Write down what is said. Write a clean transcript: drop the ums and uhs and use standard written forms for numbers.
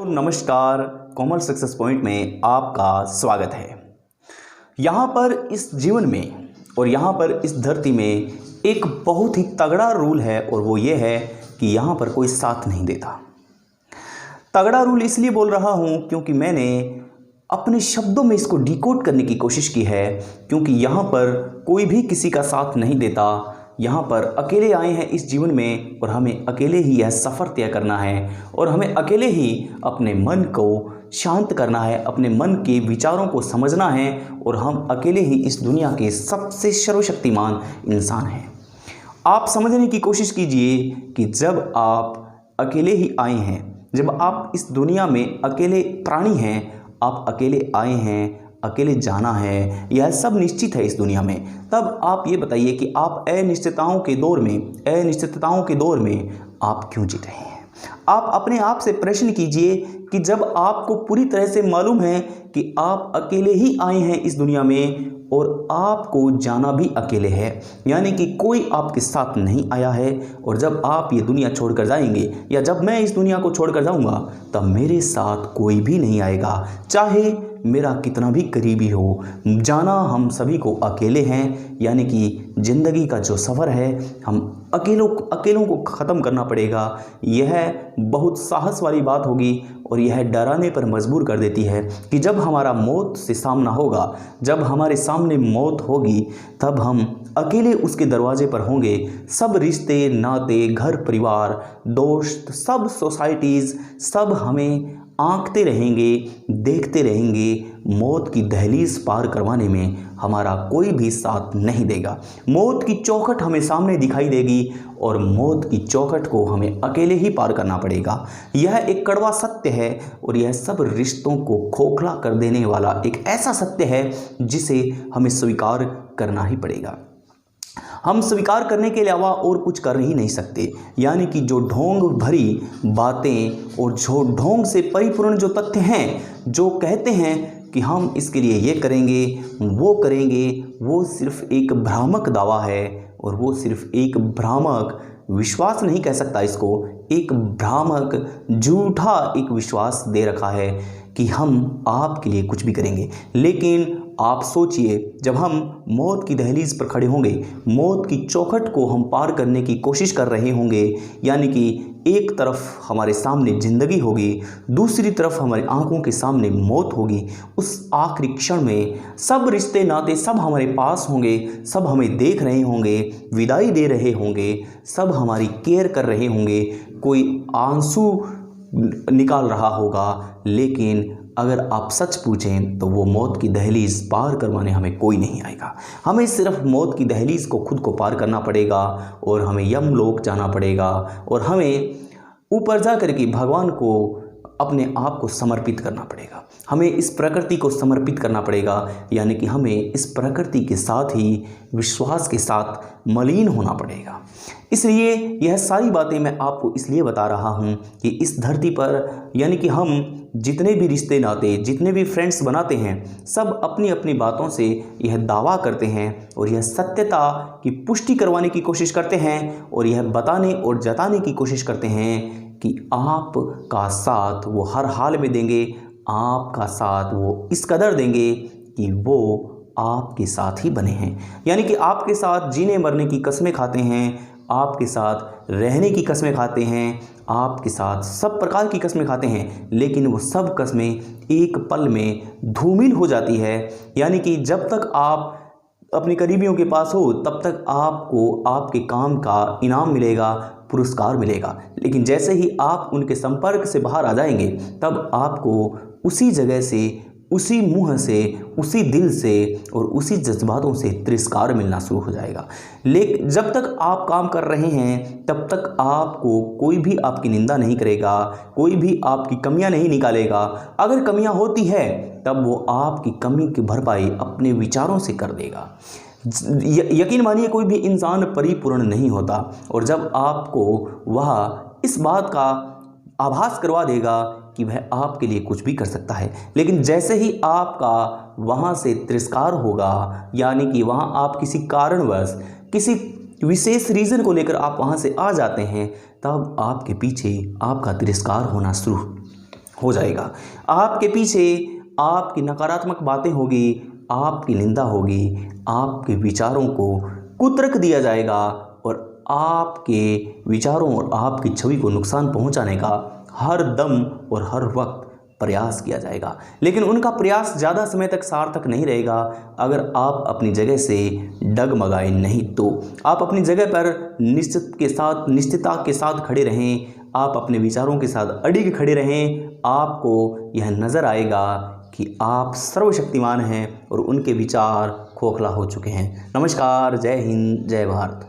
तो नमस्कार, कोमल success point में आपका स्वागत है। यहाँ पर इस जीवन में और यहाँ पर इस धरती में एक बहुत ही तगड़ा रूल है और वो ये है कि यहाँ पर कोई साथ नहीं देता। तगड़ा रूल इसलिए बोल रहा हूँ क्योंकि मैंने अपने शब्दों में इसको डिकोड करने की कोशिश की है, क्योंकि यहाँ पर कोई भी किसी का साथ नहीं देता। यहाँ पर अकेले आए हैं इस जीवन में और हमें अकेले ही यह सफ़र तय करना है और हमें अकेले ही अपने मन को शांत करना है, अपने मन के विचारों को समझना है और हम अकेले ही इस दुनिया के सबसे सर्वशक्तिमान इंसान हैं। आप समझने की कोशिश कीजिए कि जब आप अकेले ही आए हैं, जब आप इस दुनिया में अकेले प्राणी हैं, आप अकेले आए हैं, अकेले जाना है, यह सब निश्चित है इस दुनिया में, तब आप ये बताइए कि आप अनिश्चितताओं के दौर में आप क्यों जी रहे हैं। आप अपने आप से प्रश्न कीजिए कि जब आपको पूरी तरह से मालूम है कि आप अकेले ही आए हैं इस दुनिया में और आपको जाना भी अकेले है, यानी कि कोई आपके साथ नहीं आया है, और जब आप ये दुनिया छोड़कर जाएंगे या जब मैं इस दुनिया को छोड़कर जाऊंगा तब मेरे साथ कोई भी नहीं आएगा, चाहे मेरा कितना भी करीबी हो। जाना हम सभी को अकेले हैं, यानी कि ज़िंदगी का जो सफ़र है हम अकेलों को ख़त्म करना पड़ेगा। यह बहुत साहस वाली बात होगी और यह डराने पर मजबूर कर देती है कि जब हमारा मौत से सामना होगा, जब हमारे सामने मौत होगी, तब हम अकेले उसके दरवाजे पर होंगे। सब रिश्ते नाते, घर परिवार, दोस्त, सब सोसाइटीज़, सब हमें आंकते रहेंगे, देखते रहेंगे। मौत की दहलीज पार करवाने में हमारा कोई भी साथ नहीं देगा। मौत की चौखट हमें सामने दिखाई देगी और मौत की चौखट को हमें अकेले ही पार करना पड़ेगा। यह एक कड़वा सत्य है और यह सब रिश्तों को खोखला कर देने वाला एक ऐसा सत्य है जिसे हमें स्वीकार करना ही पड़ेगा। हम स्वीकार करने के अलावा और कुछ कर ही नहीं सकते, यानी कि जो ढोंग भरी बातें और जो ढोंग से परिपूर्ण जो तथ्य हैं, जो कहते हैं कि हम इसके लिए ये करेंगे, वो सिर्फ एक भ्रामक दावा है और वो सिर्फ एक भ्रामक विश्वास नहीं कह सकता इसको, एक भ्रामक झूठा एक विश्वास दे रखा है कि हम आपके लिए कुछ भी करेंगे। लेकिन आप सोचिए, जब हम मौत की दहलीज पर खड़े होंगे, मौत की चौखट को हम पार करने की कोशिश कर रहे होंगे, यानी कि एक तरफ हमारे सामने ज़िंदगी होगी, दूसरी तरफ हमारी आंखों के सामने मौत होगी। उस आखिरी क्षण में सब रिश्ते नाते सब हमारे पास होंगे, सब हमें देख रहे होंगे, विदाई दे रहे होंगे, सब हमारी केयर कर रहे होंगे, कोई आंसू निकाल रहा होगा। लेकिन अगर आप सच पूछें तो वो मौत की दहलीज पार करवाने हमें कोई नहीं आएगा। हमें सिर्फ मौत की दहलीज को खुद को पार करना पड़ेगा और हमें यमलोक जाना पड़ेगा और हमें ऊपर जा कर के भगवान को अपने आप को समर्पित करना पड़ेगा। हमें इस प्रकृति को समर्पित करना पड़ेगा, यानी कि हमें इस प्रकृति के साथ ही विश्वास के साथ मलीन होना पड़ेगा। इसलिए यह सारी बातें मैं आपको इसलिए बता रहा हूँ कि इस धरती पर, यानी कि हम जितने भी रिश्ते नाते, जितने भी फ्रेंड्स बनाते हैं, सब अपनी अपनी बातों से यह दावा करते हैं और यह सत्यता की पुष्टि करवाने की कोशिश करते हैं और यह बताने और जताने की कोशिश करते हैं कि आपका साथ वो हर हाल में देंगे, आपका साथ वो इस कदर देंगे कि वो आपके साथ ही बने हैं। यानी कि आपके साथ जीने मरने की कस्में खाते हैं, आपके साथ रहने की कस्में खाते हैं, आपके साथ सब प्रकार की कस्में खाते हैं, लेकिन वो सब कस्में एक पल में धूमिल हो जाती है। यानी कि जब तक आप अपने करीबियों के पास हो तब तक आपको आपके काम का इनाम मिलेगा, पुरस्कार मिलेगा, लेकिन जैसे ही आप उनके संपर्क से बाहर आ जाएंगे तब आपको उसी जगह से, उसी मुंह से, उसी दिल से और उसी जज्बातों से तिरस्कार मिलना शुरू हो जाएगा। लेकिन जब तक आप काम कर रहे हैं तब तक आपको कोई भी आपकी निंदा नहीं करेगा, कोई भी आपकी कमियां नहीं निकालेगा। अगर कमियां होती है तब वो आपकी कमी की भरपाई अपने विचारों से कर देगा। यकीन मानिए, कोई भी इंसान परिपूर्ण नहीं होता और जब आपको वह इस बात का आभास करवा देगा कि वह आपके लिए कुछ भी कर सकता है, लेकिन जैसे ही आपका वहाँ से तिरस्कार होगा, यानी कि वहाँ आप किसी कारणवश, किसी विशेष रीज़न को लेकर आप वहाँ से आ जाते हैं, तब आपके पीछे आपका तिरस्कार होना शुरू हो जाएगा। आपके पीछे आपकी नकारात्मक बातें होगी, आपकी निंदा होगी, आपके विचारों को कुतरक दिया जाएगा और आपके विचारों और आपकी छवि को नुकसान पहुंचाने का हर दम और हर वक्त प्रयास किया जाएगा। लेकिन उनका प्रयास ज़्यादा समय तक सार्थक नहीं रहेगा अगर आप अपनी जगह से डगमगाए नहीं तो। आप अपनी जगह पर निश्चितता के साथ खड़े रहें, आप अपने विचारों के साथ अडिग खड़े रहें। आपको यह नज़र आएगा कि आप सर्वशक्तिमान हैं और उनके विचार खोखला हो चुके हैं। नमस्कार, जय हिंद, जय भारत।